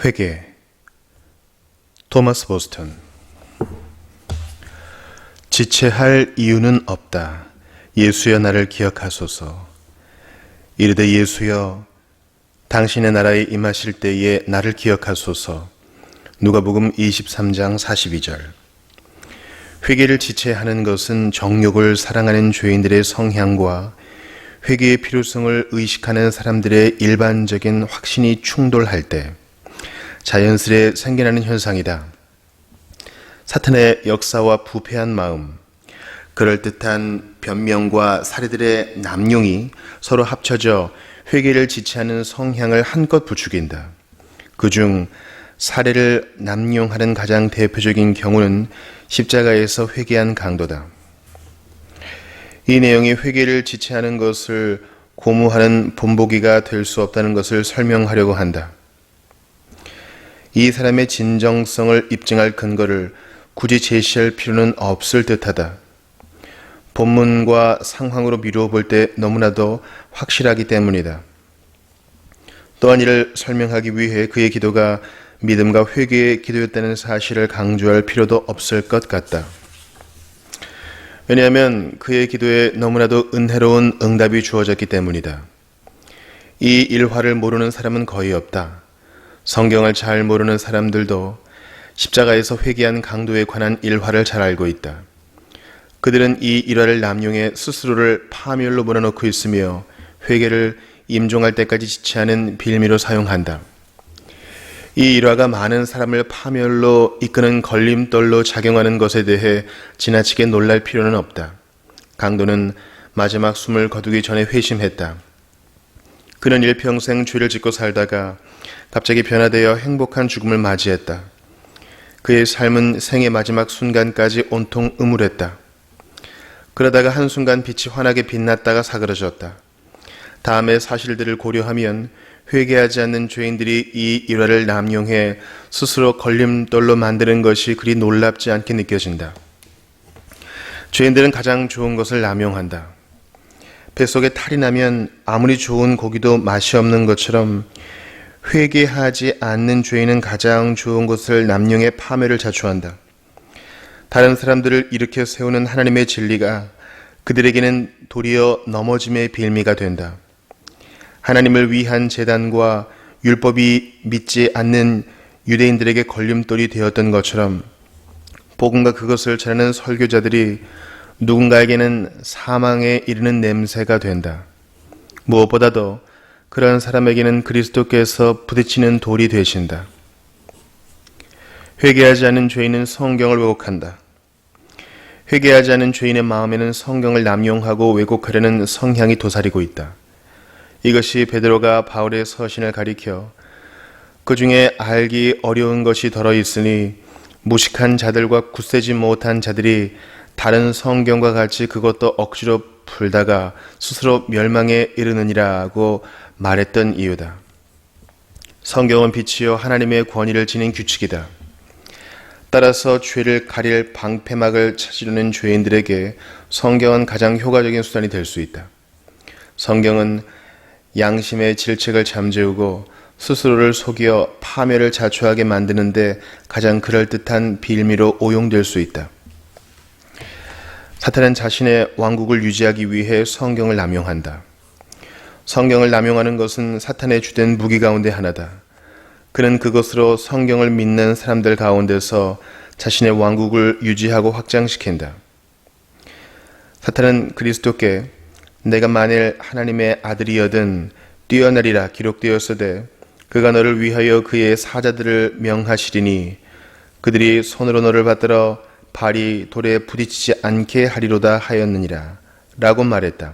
회개. 토마스 보스턴. 지체할 이유는 없다. 예수여 나를 기억하소서. 이르되 예수여 당신의 나라에 임하실 때에 나를 기억하소서. 누가복음 23장 42절. 회개를 지체하는 것은 정욕을 사랑하는 죄인들의 성향과 회개의 필요성을 의식하는 사람들의 일반적인 확신이 충돌할 때 자연스레 생겨나는 현상이다. 사탄의 역사와 부패한 마음, 그럴듯한 변명과 사례들의 남용이 서로 합쳐져 회개를 지체하는 성향을 한껏 부추긴다. 그중 사례를 남용하는 가장 대표적인 경우는 십자가에서 회개한 강도다. 이 내용이 회개를 지체하는 것을 고무하는 본보기가 될 수 없다는 것을 설명하려고 한다. 이 사람의 진정성을 입증할 근거를 굳이 제시할 필요는 없을 듯하다. 본문과 상황으로 미루어 볼 때 너무나도 확실하기 때문이다. 또한 이를 설명하기 위해 그의 기도가 믿음과 회개의 기도였다는 사실을 강조할 필요도 없을 것 같다. 왜냐하면 그의 기도에 너무나도 은혜로운 응답이 주어졌기 때문이다. 이 일화를 모르는 사람은 거의 없다. 성경을 잘 모르는 사람들도 십자가에서 회개한 강도에 관한 일화를 잘 알고 있다. 그들은 이 일화를 남용해 스스로를 파멸로 몰아넣고 있으며 회개를 임종할 때까지 지체하는 빌미로 사용한다. 이 일화가 많은 사람을 파멸로 이끄는 걸림돌로 작용하는 것에 대해 지나치게 놀랄 필요는 없다. 강도는 마지막 숨을 거두기 전에 회심했다. 그는 일평생 죄를 짓고 살다가 갑자기 변화되어 행복한 죽음을 맞이했다. 그의 삶은 생의 마지막 순간까지 온통 음울했다. 그러다가 한순간 빛이 환하게 빛났다가 사그러졌다. 다음의 사실들을 고려하면 회개하지 않는 죄인들이 이 일화를 남용해 스스로 걸림돌로 만드는 것이 그리 놀랍지 않게 느껴진다. 죄인들은 가장 좋은 것을 남용한다. 뱃속에 탈이 나면 아무리 좋은 고기도 맛이 없는 것처럼 회개하지 않는 죄인은 가장 좋은 것을 남용해 파멸을 자초한다. 다른 사람들을 일으켜 세우는 하나님의 진리가 그들에게는 도리어 넘어짐의 빌미가 된다. 하나님을 위한 제단과 율법이 믿지 않는 유대인들에게 걸림돌이 되었던 것처럼 복음과 그것을 전하는 설교자들이 누군가에게는 사망에 이르는 냄새가 된다. 무엇보다도 그런 사람에게는 그리스도께서 부딪히는 돌이 되신다. 회개하지 않는 죄인은 성경을 왜곡한다. 회개하지 않은 죄인의 마음에는 성경을 남용하고 왜곡하려는 성향이 도사리고 있다. 이것이 베드로가 바울의 서신을 가리켜 그 중에 알기 어려운 것이 덜어 있으니 무식한 자들과 굳세지 못한 자들이 다른 성경과 같이 그것도 억지로 풀다가 스스로 멸망에 이르느니라고 말했던 이유다. 성경은 빛이요 하나님의 권위를 지닌 규칙이다. 따라서 죄를 가릴 방패막을 찾으려는 죄인들에게 성경은 가장 효과적인 수단이 될 수 있다. 성경은 양심의 질책을 잠재우고 스스로를 속여 파멸을 자초하게 만드는데 가장 그럴듯한 빌미로 오용될 수 있다. 사탄은 자신의 왕국을 유지하기 위해 성경을 남용한다. 성경을 남용하는 것은 사탄의 주된 무기 가운데 하나다. 그는 그것으로 성경을 믿는 사람들 가운데서 자신의 왕국을 유지하고 확장시킨다. 사탄은 그리스도께 내가 만일 하나님의 아들이여든 뛰어내리라 기록되었으되 그가 너를 위하여 그의 사자들을 명하시리니 그들이 손으로 너를 받들어 발이 돌에 부딪히지 않게 하리로다 하였느니라 라고 말했다.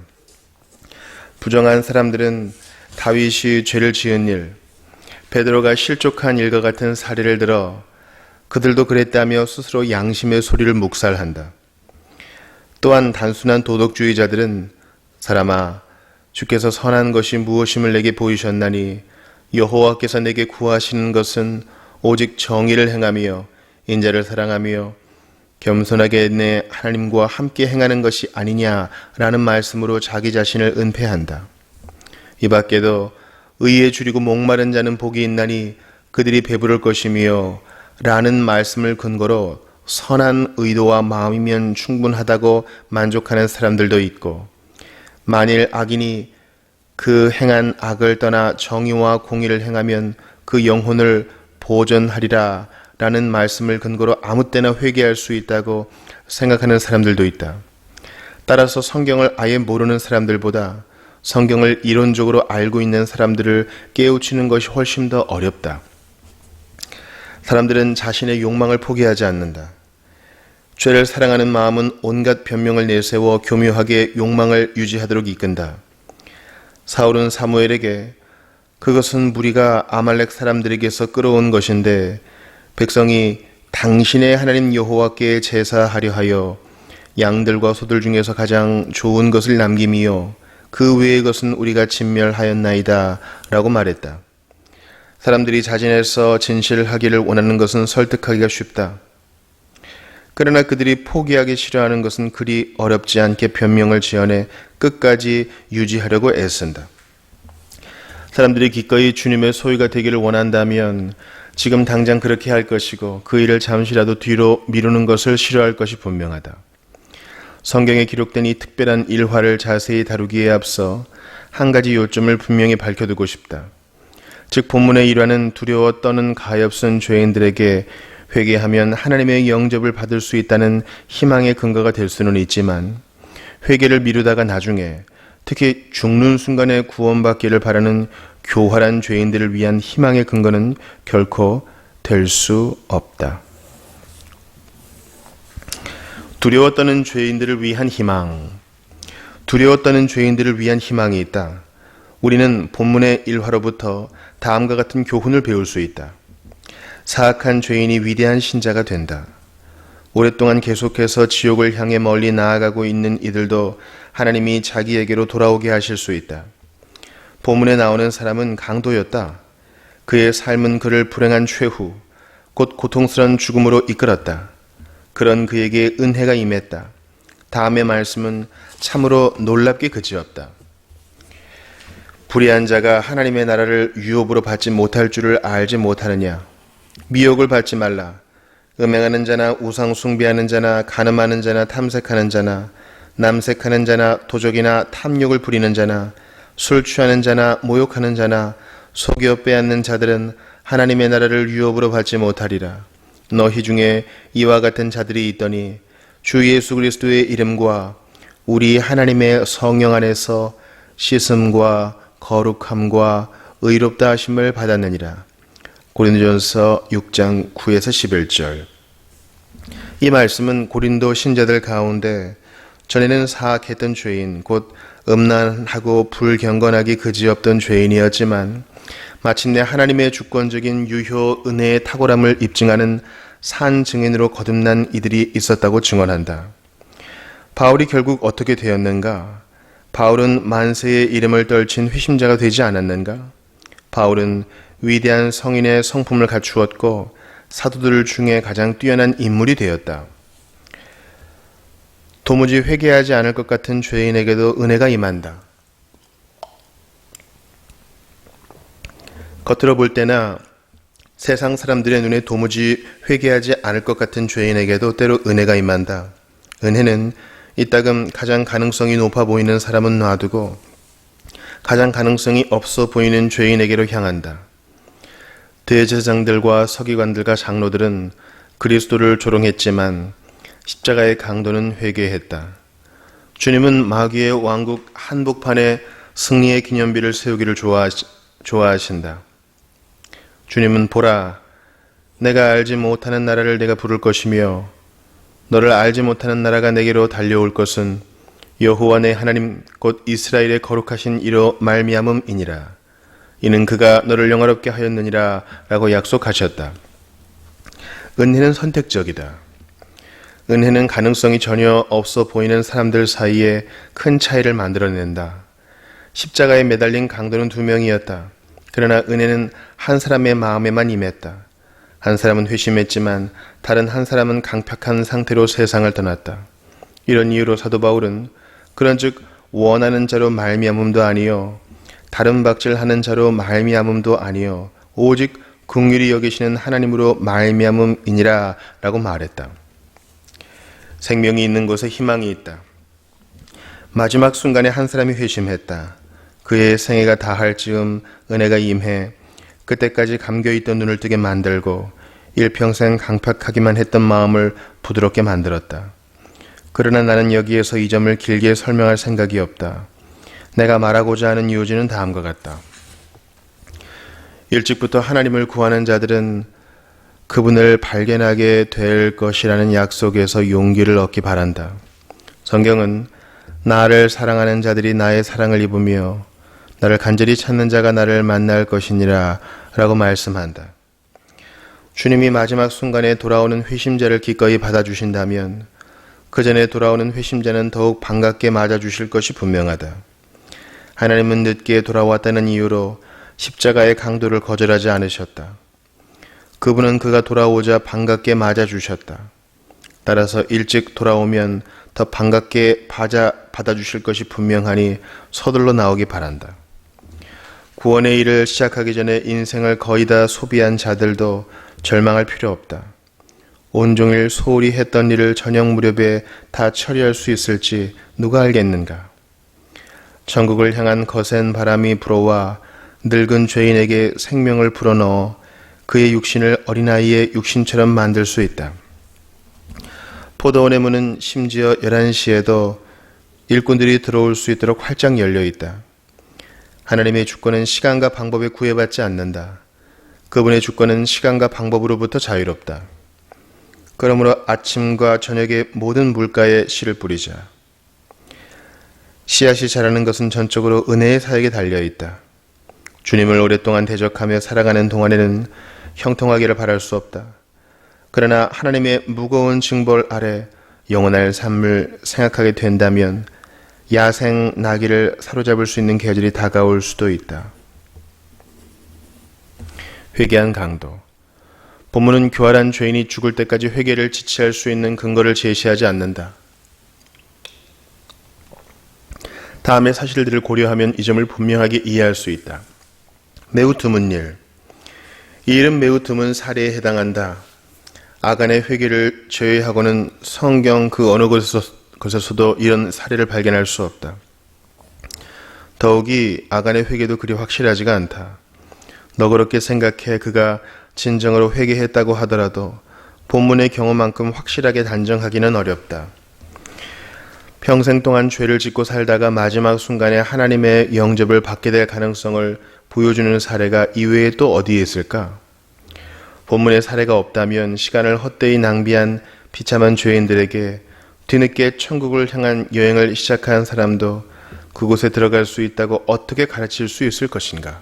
부정한 사람들은 다윗이 죄를 지은 일, 베드로가 실족한 일과 같은 사례를 들어 그들도 그랬다며 스스로 양심의 소리를 묵살한다. 또한 단순한 도덕주의자들은 사람아 주께서 선한 것이 무엇임을 내게 보이셨나니 여호와께서 내게 구하시는 것은 오직 정의를 행하며 인자를 사랑하며 겸손하게 내 하나님과 함께 행하는 것이 아니냐라는 말씀으로 자기 자신을 은폐한다. 이 밖에도 의에 줄이고 목마른 자는 복이 있나니 그들이 배부를 것이며 라는 말씀을 근거로 선한 의도와 마음이면 충분하다고 만족하는 사람들도 있고, 만일 악인이 그 행한 악을 떠나 정의와 공의를 행하면 그 영혼을 보전하리라 라는 말씀을 근거로 아무 때나 회개할 수 있다고 생각하는 사람들도 있다. 따라서 성경을 아예 모르는 사람들보다 성경을 이론적으로 알고 있는 사람들을 깨우치는 것이 훨씬 더 어렵다. 사람들은 자신의 욕망을 포기하지 않는다. 죄를 사랑하는 마음은 온갖 변명을 내세워 교묘하게 욕망을 유지하도록 이끈다. 사울은 사무엘에게 그것은 무리가 아말렉 사람들에게서 끌어온 것인데 백성이 당신의 하나님 여호와께 제사하려 하여 양들과 소들 중에서 가장 좋은 것을 남김이요 그 외의 것은 우리가 진멸하였나이다 라고 말했다. 사람들이 자진해서 진실하기를 원하는 것은 설득하기가 쉽다. 그러나 그들이 포기하기 싫어하는 것은 그리 어렵지 않게 변명을 지어내 끝까지 유지하려고 애쓴다. 사람들이 기꺼이 주님의 소유가 되기를 원한다면 지금 당장 그렇게 할 것이고 그 일을 잠시라도 뒤로 미루는 것을 싫어할 것이 분명하다. 성경에 기록된 이 특별한 일화를 자세히 다루기에 앞서 한 가지 요점을 분명히 밝혀두고 싶다. 즉 본문의 일화는 두려워 떠는 가엾은 죄인들에게 회개하면 하나님의 영접을 받을 수 있다는 희망의 근거가 될 수는 있지만 회개를 미루다가 나중에 특히 죽는 순간에 구원받기를 바라는 교활한 죄인들을 위한 희망의 근거는 결코 될 수 없다. 두려워 떠는 죄인들을 위한 희망. 두려워 떠는 죄인들을 위한 희망이 있다. 우리는 본문의 일화로부터 다음과 같은 교훈을 배울 수 있다. 사악한 죄인이 위대한 신자가 된다. 오랫동안 계속해서 지옥을 향해 멀리 나아가고 있는 이들도 하나님이 자기에게로 돌아오게 하실 수 있다. 본문에 나오는 사람은 강도였다. 그의 삶은 그를 불행한 최후, 곧 고통스러운 죽음으로 이끌었다. 그런 그에게 은혜가 임했다. 다음의 말씀은 참으로 놀랍게 그지없다. 불의한 자가 하나님의 나라를 유업으로 받지 못할 줄을 알지 못하느냐. 미혹을 받지 말라. 음행하는 자나 우상 숭배하는 자나 간음하는 자나 탐색하는 자나 남색하는 자나 도적이나 탐욕을 부리는 자나 술 취하는 자나 모욕하는 자나 속여 빼앗는 자들은 하나님의 나라를 유업으로 받지 못하리라. 너희 중에 이와 같은 자들이 있더니 주 예수 그리스도의 이름과 우리 하나님의 성령 안에서 씻음과 거룩함과 의롭다 하심을 받았느니라. 고린도전서 6장 9에서 11절. 이 말씀은 고린도 신자들 가운데 전에는 사악했던 죄인, 곧 음란하고 불경건하기 그지없던 죄인이었지만 마침내 하나님의 주권적인 유효 은혜의 탁월함을 입증하는 산 증인으로 거듭난 이들이 있었다고 증언한다. 바울이 결국 어떻게 되었는가? 바울은 만세의 이름을 떨친 회심자가 되지 않았는가? 바울은 위대한 성인의 성품을 갖추었고 사도들 중에 가장 뛰어난 인물이 되었다. 도무지 회개하지 않을 것 같은 죄인에게도 은혜가 임한다. 겉으로 볼 때나 세상 사람들의 눈에 도무지 회개하지 않을 것 같은 죄인에게도 때로 은혜가 임한다. 은혜는 이따금 가장 가능성이 높아 보이는 사람은 놔두고 가장 가능성이 없어 보이는 죄인에게로 향한다. 대제사장들과 서기관들과 장로들은 그리스도를 조롱했지만 십자가의 강도는 회개했다. 주님은 마귀의 왕국 한복판에 승리의 기념비를 세우기를 좋아하신다. 주님은 보라, 내가 알지 못하는 나라를 내가 부를 것이며 너를 알지 못하는 나라가 내게로 달려올 것은 여호와 내 하나님 곧 이스라엘의 거룩하신 이로 말미암음이니라. 이는 그가 너를 영화롭게 하였느니라 라고 약속하셨다. 은혜는 선택적이다. 은혜는 가능성이 전혀 없어 보이는 사람들 사이에 큰 차이를 만들어낸다. 십자가에 매달린 강도는 2명이었다. 그러나 은혜는 한 사람의 마음에만 임했다. 한 사람은 회심했지만 다른 한 사람은 강팍한 상태로 세상을 떠났다. 이런 이유로 사도 바울은 그런즉 원하는 자로 말미암음도 아니요 다른 박질하는 자로 말미암음도 아니요 오직 긍휼히 여기시는 하나님으로 말미암음이니라 라고 말했다. 생명이 있는 곳에 희망이 있다. 마지막 순간에 한 사람이 회심했다. 그의 생애가 다할 즈음 은혜가 임해 그때까지 감겨있던 눈을 뜨게 만들고 일평생 강팍하기만 했던 마음을 부드럽게 만들었다. 그러나 나는 여기에서 이 점을 길게 설명할 생각이 없다. 내가 말하고자 하는 요지는 다음과 같다. 일찍부터 하나님을 구하는 자들은 그분을 발견하게 될 것이라는 약속에서 용기를 얻기 바란다. 성경은 나를 사랑하는 자들이 나의 사랑을 입으며 나를 간절히 찾는 자가 나를 만날 것이니라 라고 말씀한다. 주님이 마지막 순간에 돌아오는 회심자를 기꺼이 받아주신다면 그 전에 돌아오는 회심자는 더욱 반갑게 맞아주실 것이 분명하다. 하나님은 늦게 돌아왔다는 이유로 십자가의 강도를 거절하지 않으셨다. 그분은 그가 돌아오자 반갑게 맞아주셨다. 따라서 일찍 돌아오면 더 반갑게 받아주실 것이 분명하니 서둘러 나오기 바란다. 구원의 일을 시작하기 전에 인생을 거의 다 소비한 자들도 절망할 필요 없다. 온종일 소홀히 했던 일을 저녁 무렵에 다 처리할 수 있을지 누가 알겠는가. 천국을 향한 거센 바람이 불어와 늙은 죄인에게 생명을 불어넣어 그의 육신을 어린아이의 육신처럼 만들 수 있다. 포도원의 문은 심지어 11시에도 일꾼들이 들어올 수 있도록 활짝 열려 있다. 하나님의 주권은 시간과 방법에 구애받지 않는다. 그분의 주권은 시간과 방법으로부터 자유롭다. 그러므로 아침과 저녁에 모든 물가에 씨를 뿌리자. 씨앗이 자라는 것은 전적으로 은혜의 사역에 달려있다. 주님을 오랫동안 대적하며 살아가는 동안에는 형통하기를 바랄 수 없다. 그러나 하나님의 무거운 징벌 아래 영원할 삶을 생각하게 된다면 야생 나귀를 사로잡을 수 있는 계절이 다가올 수도 있다. 회개한 강도. 본문은 교활한 죄인이 죽을 때까지 회개를 지체할 수 있는 근거를 제시하지 않는다. 다음의 사실들을 고려하면 이 점을 분명하게 이해할 수 있다. 매우 드문 일. 이 일은 매우 드문 사례에 해당한다. 아간의 회개를 제외하고는 성경 그 어느 곳에서도 이런 사례를 발견할 수 없다. 더욱이 아간의 회개도 그리 확실하지가 않다. 너그럽게 생각해 그가 진정으로 회개했다고 하더라도 본문의 경우만큼 확실하게 단정하기는 어렵다. 평생 동안 죄를 짓고 살다가 마지막 순간에 하나님의 영접을 받게 될 가능성을 보여주는 사례가 이외에 또 어디에 있을까? 본문의 사례가 없다면 시간을 헛되이 낭비한 비참한 죄인들에게 뒤늦게 천국을 향한 여행을 시작한 사람도 그곳에 들어갈 수 있다고 어떻게 가르칠 수 있을 것인가?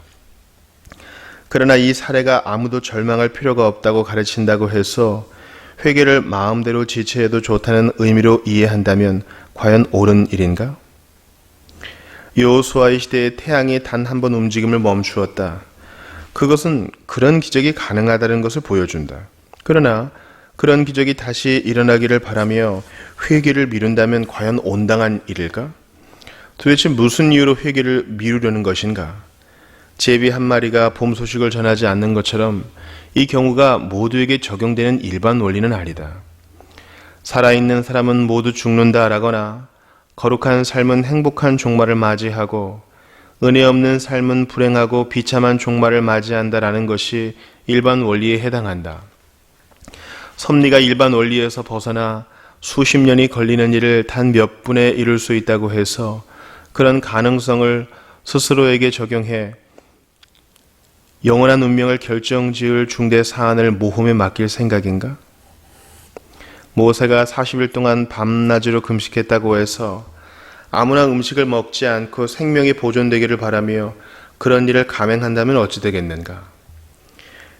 그러나 이 사례가 아무도 절망할 필요가 없다고 가르친다고 해서 회개를 마음대로 지체해도 좋다는 의미로 이해한다면 과연 옳은 일인가? 여호수아의 시대에 태양이 단 한 번 움직임을 멈추었다. 그것은 그런 기적이 가능하다는 것을 보여준다. 그러나 그런 기적이 다시 일어나기를 바라며 회개를 미룬다면 과연 온당한 일일까? 도대체 무슨 이유로 회개를 미루려는 것인가? 제비 한 마리가 봄 소식을 전하지 않는 것처럼 이 경우가 모두에게 적용되는 일반 원리는 아니다. 살아있는 사람은 모두 죽는다라거나 거룩한 삶은 행복한 종말을 맞이하고 은혜 없는 삶은 불행하고 비참한 종말을 맞이한다라는 것이 일반 원리에 해당한다. 섭리가 일반 원리에서 벗어나 수십 년이 걸리는 일을 단 몇 분에 이룰 수 있다고 해서 그런 가능성을 스스로에게 적용해 영원한 운명을 결정지을 중대 사안을 모험에 맡길 생각인가? 모세가 40일 동안 밤낮으로 금식했다고 해서 아무나 음식을 먹지 않고 생명이 보존되기를 바라며 그런 일을 감행한다면 어찌 되겠는가?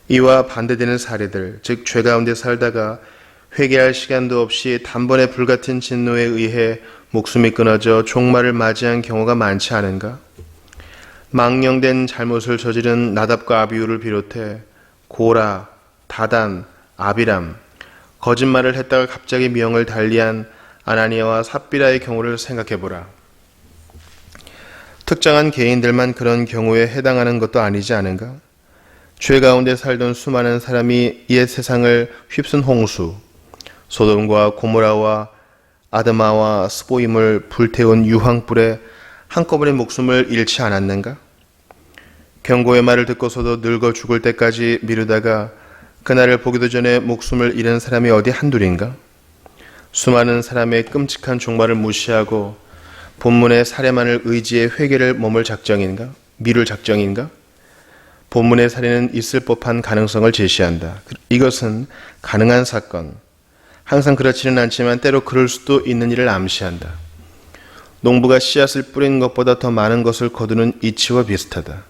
이와 반대되는 사례들, 즉 죄 가운데 살다가 회개할 시간도 없이 단번에 불같은 진노에 의해 목숨이 끊어져 종말을 맞이한 경우가 많지 않은가? 망령된 잘못을 저지른 나답과 아비후를 비롯해 고라, 다단, 아비람, 거짓말을 했다가 갑자기 명을 달리한 아나니아와 삽비라의 경우를 생각해보라. 특정한 개인들만 그런 경우에 해당하는 것도 아니지 않은가? 죄 가운데 살던 수많은 사람이 옛 세상을 휩쓴 홍수, 소돔과 고모라와 아드마와 스보임을 불태운 유황불에 한꺼번에 목숨을 잃지 않았는가? 경고의 말을 듣고서도 늙어 죽을 때까지 미루다가 그날을 보기도 전에 목숨을 잃은 사람이 어디 한둘인가? 수많은 사람의 끔찍한 종말을 무시하고 본문의 사례만을 의지해 회개를 머물 작정인가? 미룰 작정인가? 본문의 사례는 있을 법한 가능성을 제시한다. 이것은 가능한 사건, 항상 그렇지는 않지만 때로 그럴 수도 있는 일을 암시한다. 농부가 씨앗을 뿌린 것보다 더 많은 것을 거두는 이치와 비슷하다.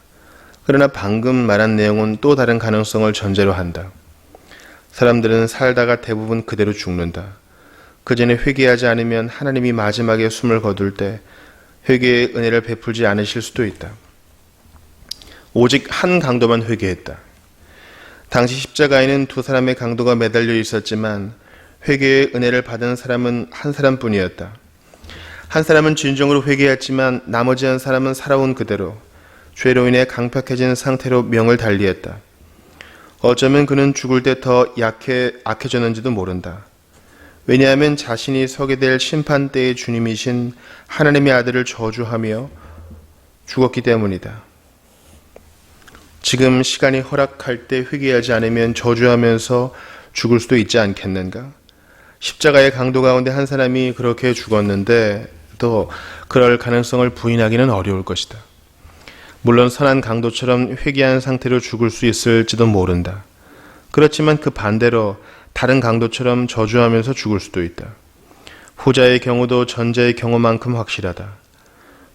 그러나 방금 말한 내용은 또 다른 가능성을 전제로 한다. 사람들은 살다가 대부분 그대로 죽는다. 그 전에 회개하지 않으면 하나님이 마지막에 숨을 거둘 때 회개의 은혜를 베풀지 않으실 수도 있다. 오직 한 강도만 회개했다. 당시 십자가에는 두 사람의 강도가 매달려 있었지만 회개의 은혜를 받은 사람은 한 사람뿐이었다. 한 사람은 진정으로 회개했지만 나머지 한 사람은 살아온 그대로 죄로 인해 강팍해진 상태로 명을 달리했다. 어쩌면 그는 죽을 때 더 악해졌는지도 모른다. 왜냐하면 자신이 서게 될 심판대의 주님이신 하나님의 아들을 저주하며 죽었기 때문이다. 지금 시간이 허락할 때 회개하지 않으면 저주하면서 죽을 수도 있지 않겠는가? 십자가의 강도 가운데 한 사람이 그렇게 죽었는데 또 그럴 가능성을 부인하기는 어려울 것이다. 물론 선한 강도처럼 회개한 상태로 죽을 수 있을지도 모른다. 그렇지만 그 반대로 다른 강도처럼 저주하면서 죽을 수도 있다. 후자의 경우도 전자의 경우만큼 확실하다.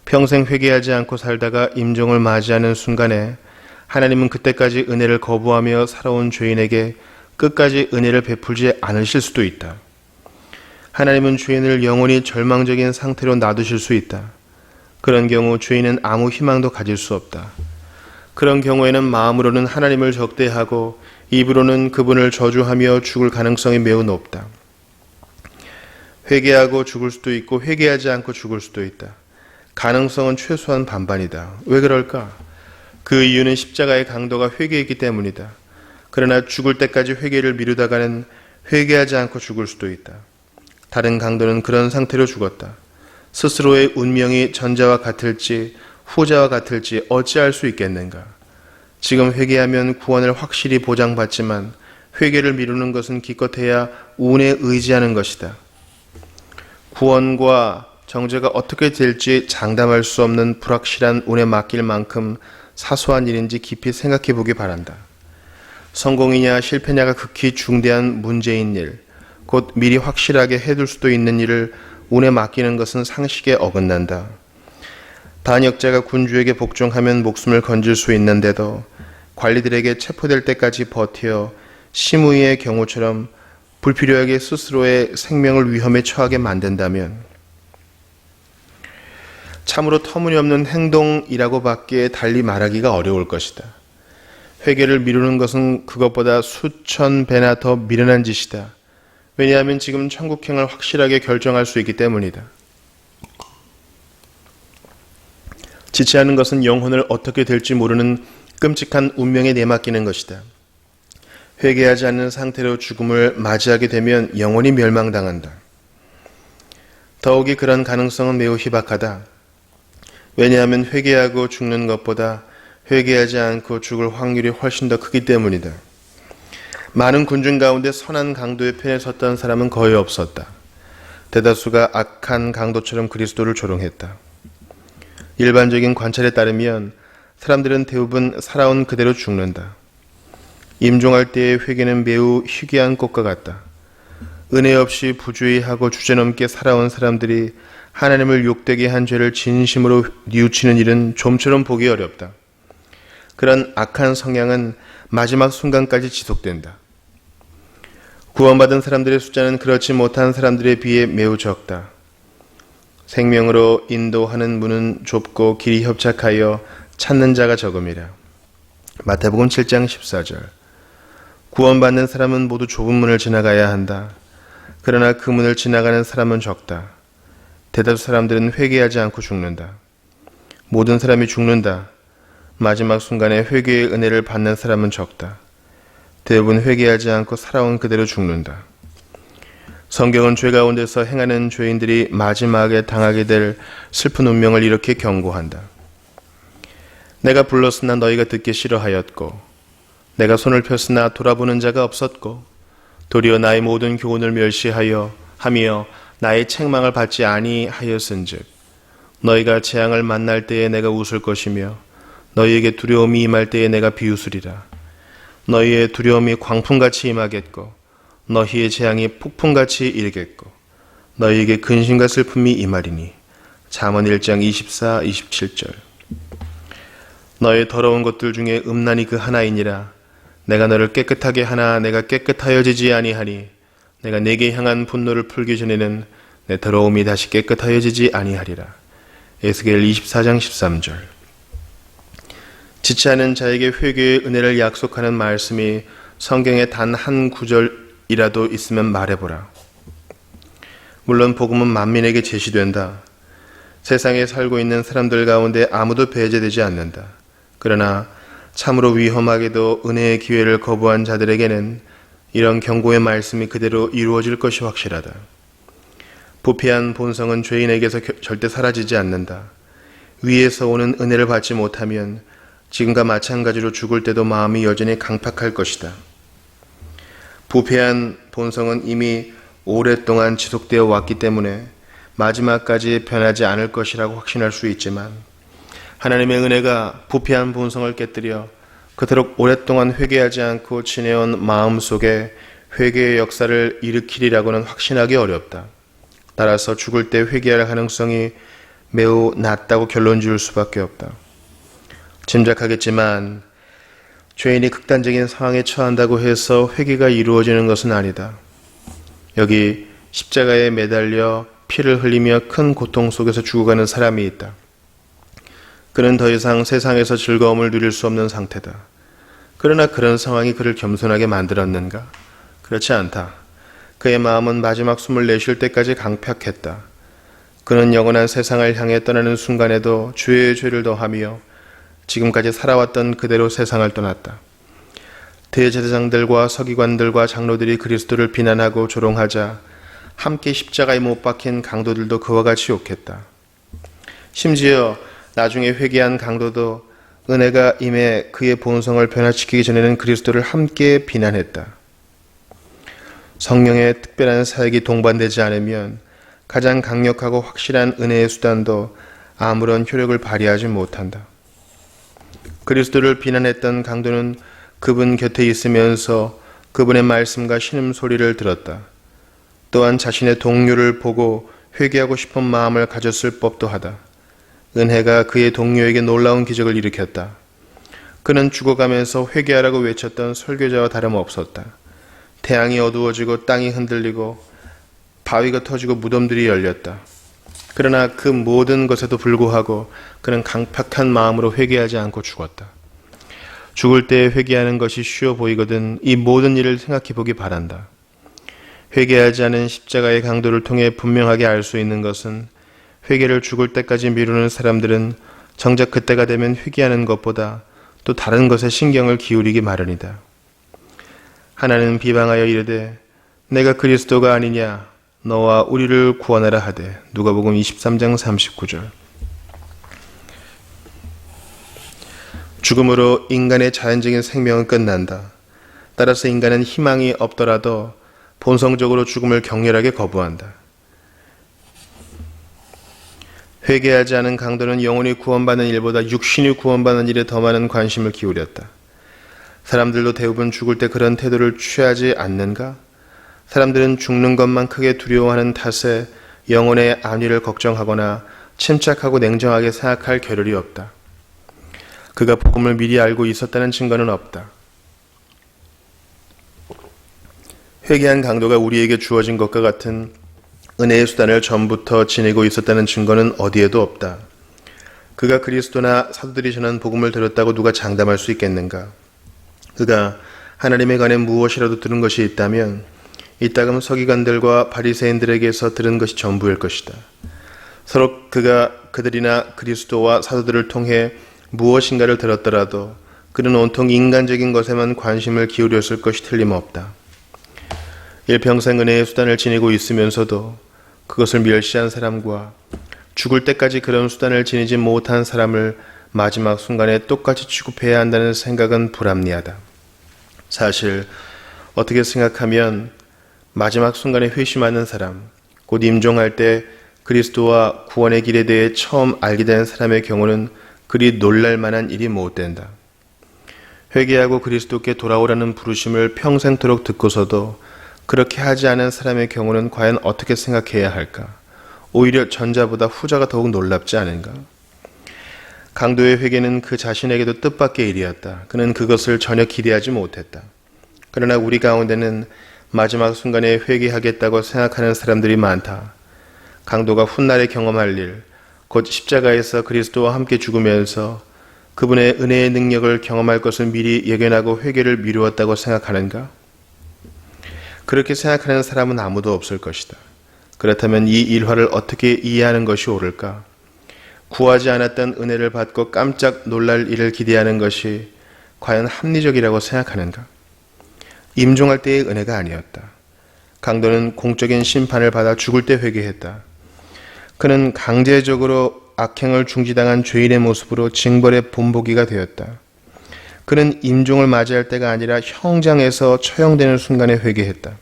평생 회개하지 않고 살다가 임종을 맞이하는 순간에 하나님은 그때까지 은혜를 거부하며 살아온 죄인에게 끝까지 은혜를 베풀지 않으실 수도 있다. 하나님은 죄인을 영원히 절망적인 상태로 놔두실 수 있다. 그런 경우 죄인은 아무 희망도 가질 수 없다. 그런 경우에는 마음으로는 하나님을 적대하고 입으로는 그분을 저주하며 죽을 가능성이 매우 높다. 회개하고 죽을 수도 있고 회개하지 않고 죽을 수도 있다. 가능성은 최소한 반반이다. 왜 그럴까? 그 이유는 십자가의 강도가 회개했기 때문이다. 그러나 죽을 때까지 회개를 미루다가는 회개하지 않고 죽을 수도 있다. 다른 강도는 그런 상태로 죽었다. 스스로의 운명이 전자와 같을지 후자와 같을지 어찌할 수 있겠는가? 지금 회개하면 구원을 확실히 보장받지만 회개를 미루는 것은 기껏해야 운에 의지하는 것이다. 구원과 정죄가 어떻게 될지 장담할 수 없는 불확실한 운에 맡길 만큼 사소한 일인지 깊이 생각해 보기 바란다. 성공이냐 실패냐가 극히 중대한 문제인 일, 곧 미리 확실하게 해둘 수도 있는 일을 운에 맡기는 것은 상식에 어긋난다. 반역자가 군주에게 복종하면 목숨을 건질 수 있는데도 관리들에게 체포될 때까지 버텨 시무이의 경우처럼 불필요하게 스스로의 생명을 위험에 처하게 만든다면 참으로 터무니없는 행동이라고밖에 달리 말하기가 어려울 것이다. 회개를 미루는 것은 그것보다 수천 배나 더 미련한 짓이다. 왜냐하면 지금 천국행을 확실하게 결정할 수 있기 때문이다. 지체하는 것은 영혼을 어떻게 될지 모르는 끔찍한 운명에 내맡기는 것이다. 회개하지 않는 상태로 죽음을 맞이하게 되면 영원히 멸망당한다. 더욱이 그런 가능성은 매우 희박하다. 왜냐하면 회개하고 죽는 것보다 회개하지 않고 죽을 확률이 훨씬 더 크기 때문이다. 많은 군중 가운데 선한 강도의 편에 섰던 사람은 거의 없었다. 대다수가 악한 강도처럼 그리스도를 조롱했다. 일반적인 관찰에 따르면 사람들은 대부분 살아온 그대로 죽는다. 임종할 때의 회개는 매우 희귀한 꽃과 같다. 은혜 없이 부주의하고 주제넘게 살아온 사람들이 하나님을 욕되게 한 죄를 진심으로 뉘우치는 일은 좀처럼 보기 어렵다. 그런 악한 성향은 마지막 순간까지 지속된다. 구원받은 사람들의 숫자는 그렇지 못한 사람들에 비해 매우 적다. 생명으로 인도하는 문은 좁고 길이 협착하여 찾는 자가 적음이라. 마태복음 7장 14절. 구원받는 사람은 모두 좁은 문을 지나가야 한다. 그러나 그 문을 지나가는 사람은 적다. 대다수 사람들은 회개하지 않고 죽는다. 모든 사람이 죽는다. 마지막 순간에 회개의 은혜를 받는 사람은 적다. 대부분 회개하지 않고 살아온 그대로 죽는다. 성경은 죄 가운데서 행하는 죄인들이 마지막에 당하게 될 슬픈 운명을 이렇게 경고한다. 내가 불렀으나 너희가 듣기 싫어하였고 내가 손을 폈으나 돌아보는 자가 없었고 도리어 나의 모든 교훈을 멸시하여 하며 나의 책망을 받지 아니하였은즉 너희가 재앙을 만날 때에 내가 웃을 것이며 너희에게 두려움이 임할 때에 내가 비웃으리라. 너희의 두려움이 광풍같이 임하겠고 너희의 재앙이 폭풍같이 일겠고 너희에게 근심과 슬픔이 임하리니. 잠언 1장 24, 27절. 너의 더러운 것들 중에 음란이 그 하나이니라. 내가 너를 깨끗하게 하나 내가 깨끗하여지지 아니하니 내가 내게 향한 분노를 풀기 전에는 내 더러움이 다시 깨끗하여지지 아니하리라. 에스겔 24장 13절. 지체하는 자에게 회개의 은혜를 약속하는 말씀이 성경에 단 한 구절이라도 있으면 말해보라. 물론 복음은 만민에게 제시된다. 세상에 살고 있는 사람들 가운데 아무도 배제되지 않는다. 그러나 참으로 위험하게도 은혜의 기회를 거부한 자들에게는 이런 경고의 말씀이 그대로 이루어질 것이 확실하다. 부패한 본성은 죄인에게서 절대 사라지지 않는다. 위에서 오는 은혜를 받지 못하면 지금과 마찬가지로 죽을 때도 마음이 여전히 강팍할 것이다. 부패한 본성은 이미 오랫동안 지속되어 왔기 때문에 마지막까지 변하지 않을 것이라고 확신할 수 있지만 하나님의 은혜가 부패한 본성을 깨뜨려 그토록 오랫동안 회개하지 않고 지내온 마음속에 회개의 역사를 일으키리라고는 확신하기 어렵다. 따라서 죽을 때 회개할 가능성이 매우 낮다고 결론 지을 수밖에 없다. 짐작하겠지만 죄인이 극단적인 상황에 처한다고 해서 회개가 이루어지는 것은 아니다. 여기 십자가에 매달려 피를 흘리며 큰 고통 속에서 죽어가는 사람이 있다. 그는 더 이상 세상에서 즐거움을 누릴 수 없는 상태다. 그러나 그런 상황이 그를 겸손하게 만들었는가? 그렇지 않다. 그의 마음은 마지막 숨을 내쉴 때까지 강팍했다. 그는 영원한 세상을 향해 떠나는 순간에도 죄의 죄를 더하며 지금까지 살아왔던 그대로 세상을 떠났다. 대제사장들과 서기관들과 장로들이 그리스도를 비난하고 조롱하자 함께 십자가에 못 박힌 강도들도 그와 같이 욕했다. 심지어 나중에 회개한 강도도 은혜가 임해 그의 본성을 변화시키기 전에는 그리스도를 함께 비난했다. 성령의 특별한 사역이 동반되지 않으면 가장 강력하고 확실한 은혜의 수단도 아무런 효력을 발휘하지 못한다. 그리스도를 비난했던 강도는 그분 곁에 있으면서 그분의 말씀과 신음소리를 들었다. 또한 자신의 동료를 보고 회개하고 싶은 마음을 가졌을 법도 하다. 은혜가 그의 동료에게 놀라운 기적을 일으켰다. 그는 죽어가면서 회개하라고 외쳤던 설교자와 다름없었다. 태양이 어두워지고 땅이 흔들리고 바위가 터지고 무덤들이 열렸다. 그러나 그 모든 것에도 불구하고 그는 강팍한 마음으로 회개하지 않고 죽었다. 죽을 때 회개하는 것이 쉬워 보이거든 이 모든 일을 생각해 보기 바란다. 회개하지 않은 십자가의 강도를 통해 분명하게 알 수 있는 것은 회개를 죽을 때까지 미루는 사람들은 정작 그때가 되면 회개하는 것보다 또 다른 것에 신경을 기울이기 마련이다. 하나는 비방하여 이르되 내가 그리스도가 아니냐 너와 우리를 구원하라 하되 누가복음 23장 39절. 죽음으로 인간의 자연적인 생명은 끝난다. 따라서 인간은 희망이 없더라도 본성적으로 죽음을 격렬하게 거부한다. 회개하지 않은 강도는 영혼이 구원받는 일보다 육신이 구원받는 일에 더 많은 관심을 기울였다. 사람들도 대부분 죽을 때 그런 태도를 취하지 않는가? 사람들은 죽는 것만 크게 두려워하는 탓에 영혼의 안위를 걱정하거나 침착하고 냉정하게 생각할 겨를이 없다. 그가 복음을 미리 알고 있었다는 증거는 없다. 회개한 강도가 우리에게 주어진 것과 같은 은혜의 수단을 전부터 지니고 있었다는 증거는 어디에도 없다. 그가 그리스도나 사도들이 전한 복음을 들었다고 누가 장담할 수 있겠는가? 그가 하나님에 관해 무엇이라도 들은 것이 있다면 이따금 서기관들과 바리새인들에게서 들은 것이 전부일 것이다. 서로 그가 그들이나 그리스도와 사도들을 통해 무엇인가를 들었더라도 그는 온통 인간적인 것에만 관심을 기울였을 것이 틀림없다. 일평생 은혜의 수단을 지니고 있으면서도 그것을 멸시한 사람과 죽을 때까지 그런 수단을 지니지 못한 사람을 마지막 순간에 똑같이 취급해야 한다는 생각은 불합리하다. 사실 어떻게 생각하면 마지막 순간에 회심하는 사람, 곧 임종할 때 그리스도와 구원의 길에 대해 처음 알게 된 사람의 경우는 그리 놀랄 만한 일이 못 된다. 회개하고 그리스도께 돌아오라는 부르심을 평생토록 듣고서도 그렇게 하지 않은 사람의 경우는 과연 어떻게 생각해야 할까? 오히려 전자보다 후자가 더욱 놀랍지 않은가? 강도의 회개는 그 자신에게도 뜻밖의 일이었다. 그는 그것을 전혀 기대하지 못했다. 그러나 우리 가운데는 마지막 순간에 회개하겠다고 생각하는 사람들이 많다. 강도가 훗날에 경험할 일, 곧 십자가에서 그리스도와 함께 죽으면서 그분의 은혜의 능력을 경험할 것을 미리 예견하고 회개를 미루었다고 생각하는가? 그렇게 생각하는 사람은 아무도 없을 것이다. 그렇다면 이 일화를 어떻게 이해하는 것이 옳을까? 구하지 않았던 은혜를 받고 깜짝 놀랄 일을 기대하는 것이 과연 합리적이라고 생각하는가? 임종할 때의 은혜가 아니었다. 강도는 공적인 심판을 받아 죽을 때 회개했다. 그는 강제적으로 악행을 중지당한 죄인의 모습으로 징벌의 본보기가 되었다. 그는 임종을 맞이할 때가 아니라 형장에서 처형되는 순간에 회개했다.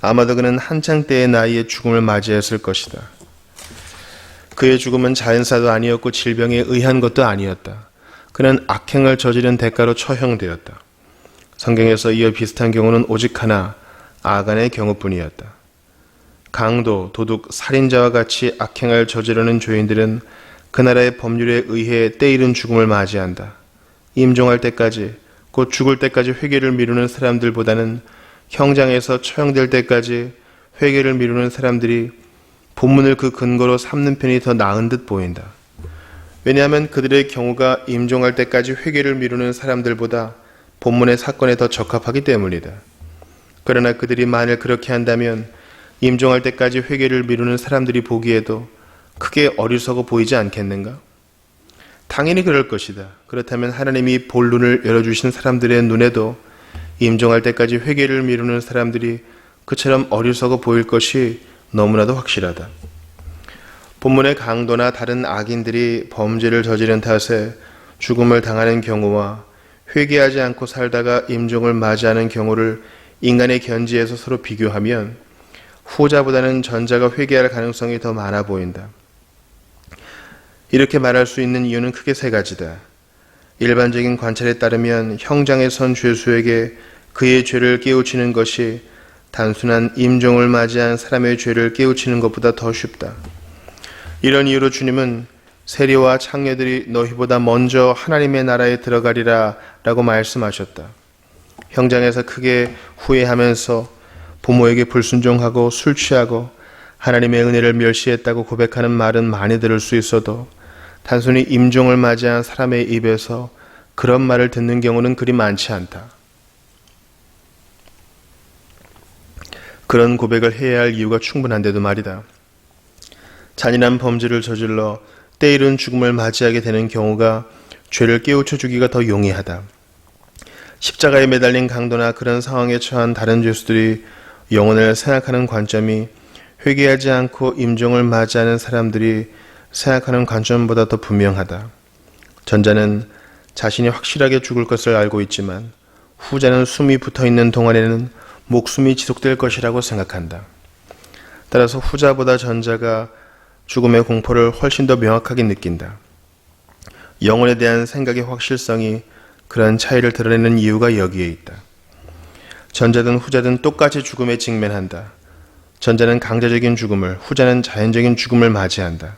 아마도 그는 한창 때의 나이에 죽음을 맞이했을 것이다. 그의 죽음은 자연사도 아니었고 질병에 의한 것도 아니었다. 그는 악행을 저지른 대가로 처형되었다. 성경에서 이어 비슷한 경우는 오직 하나, 아간의 경우뿐이었다. 강도, 도둑, 살인자와 같이 악행을 저지르는 죄인들은 그 나라의 법률에 의해 때이른 죽음을 맞이한다. 임종할 때까지, 곧 죽을 때까지 회개를 미루는 사람들보다는 형장에서 처형될 때까지 회개를 미루는 사람들이 본문을 그 근거로 삼는 편이 더 나은 듯 보인다. 왜냐하면 그들의 경우가 임종할 때까지 회개를 미루는 사람들보다 본문의 사건에 더 적합하기 때문이다. 그러나 그들이 만일 그렇게 한다면 임종할 때까지 회개를 미루는 사람들이 보기에도 크게 어리석어 보이지 않겠는가? 당연히 그럴 것이다. 그렇다면 하나님이 볼 눈을 열어주신 사람들의 눈에도 임종할 때까지 회개를 미루는 사람들이 그처럼 어리석어 보일 것이 너무나도 확실하다. 본문의 강도나 다른 악인들이 범죄를 저지른 탓에 죽음을 당하는 경우와 회개하지 않고 살다가 임종을 맞이하는 경우를 인간의 견지에서 서로 비교하면 후자보다는 전자가 회개할 가능성이 더 많아 보인다. 이렇게 말할 수 있는 이유는 크게 세 가지다. 일반적인 관찰에 따르면 형장에 선 죄수에게 그의 죄를 깨우치는 것이 단순한 임종을 맞이한 사람의 죄를 깨우치는 것보다 더 쉽다. 이런 이유로 주님은 세리와 창녀들이 너희보다 먼저 하나님의 나라에 들어가리라 라고 말씀하셨다. 형장에서 크게 후회하면서 부모에게 불순종하고 술 취하고 하나님의 은혜를 멸시했다고 고백하는 말은 많이 들을 수 있어도 단순히 임종을 맞이한 사람의 입에서 그런 말을 듣는 경우는 그리 많지 않다. 그런 고백을 해야 할 이유가 충분한데도 말이다. 잔인한 범죄를 저질러 때이른 죽음을 맞이하게 되는 경우가 죄를 깨우쳐 주기가 더 용이하다. 십자가에 매달린 강도나 그런 상황에 처한 다른 죄수들이 영혼을 생각하는 관점이 회개하지 않고 임종을 맞이하는 사람들이 생각하는 관점보다 더 분명하다. 전자는 자신이 확실하게 죽을 것을 알고 있지만 후자는 숨이 붙어있는 동안에는 목숨이 지속될 것이라고 생각한다. 따라서 후자보다 전자가 죽음의 공포를 훨씬 더 명확하게 느낀다. 영혼에 대한 생각의 확실성이 그런 차이를 드러내는 이유가 여기에 있다. 전자든 후자든 똑같이 죽음에 직면한다. 전자는 강제적인 죽음을, 후자는 자연적인 죽음을 맞이한다.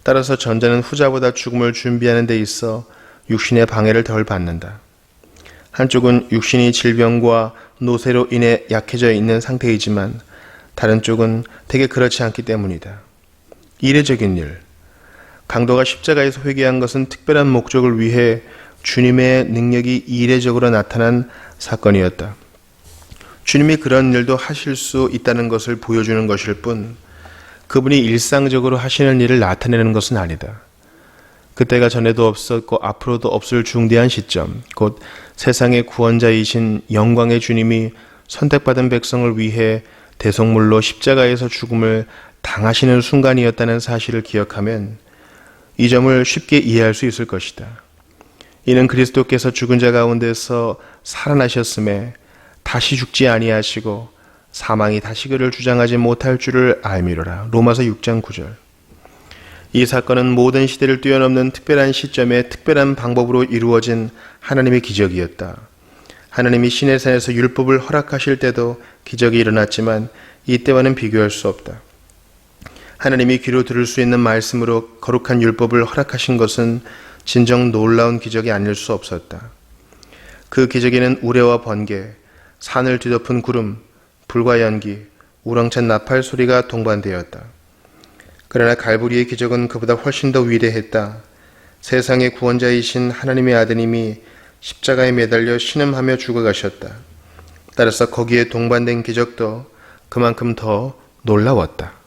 따라서 전자는 후자보다 죽음을 준비하는 데 있어 육신의 방해를 덜 받는다. 한쪽은 육신이 질병과 노쇠로 인해 약해져 있는 상태이지만 다른 쪽은 대개 그렇지 않기 때문이다. 이례적인 일, 강도가 십자가에서 회개한 것은 특별한 목적을 위해 주님의 능력이 이례적으로 나타난 사건이었다. 주님이 그런 일도 하실 수 있다는 것을 보여주는 것일 뿐 그분이 일상적으로 하시는 일을 나타내는 것은 아니다. 그때가 전에도 없었고 앞으로도 없을 중대한 시점, 곧 세상의 구원자이신 영광의 주님이 선택받은 백성을 위해 대속물로 십자가에서 죽음을 당하시는 순간이었다는 사실을 기억하면 이 점을 쉽게 이해할 수 있을 것이다. 이는 그리스도께서 죽은 자 가운데서 살아나셨음에 다시 죽지 아니하시고 사망이 다시 그를 주장하지 못할 줄을 알미로라. 로마서 6장 9절. 이 사건은 모든 시대를 뛰어넘는 특별한 시점에 특별한 방법으로 이루어진 하나님의 기적이었다. 하나님이 시내산에서 율법을 허락하실 때도 기적이 일어났지만 이때와는 비교할 수 없다. 하나님이 귀로 들을 수 있는 말씀으로 거룩한 율법을 허락하신 것은 진정 놀라운 기적이 아닐 수 없었다. 그 기적에는 우레와 번개, 산을 뒤덮은 구름, 불과 연기, 우렁찬 나팔 소리가 동반되었다. 그러나 갈보리의 기적은 그보다 훨씬 더 위대했다. 세상의 구원자이신 하나님의 아드님이 십자가에 매달려 신음하며 죽어가셨다. 따라서 거기에 동반된 기적도 그만큼 더 놀라웠다.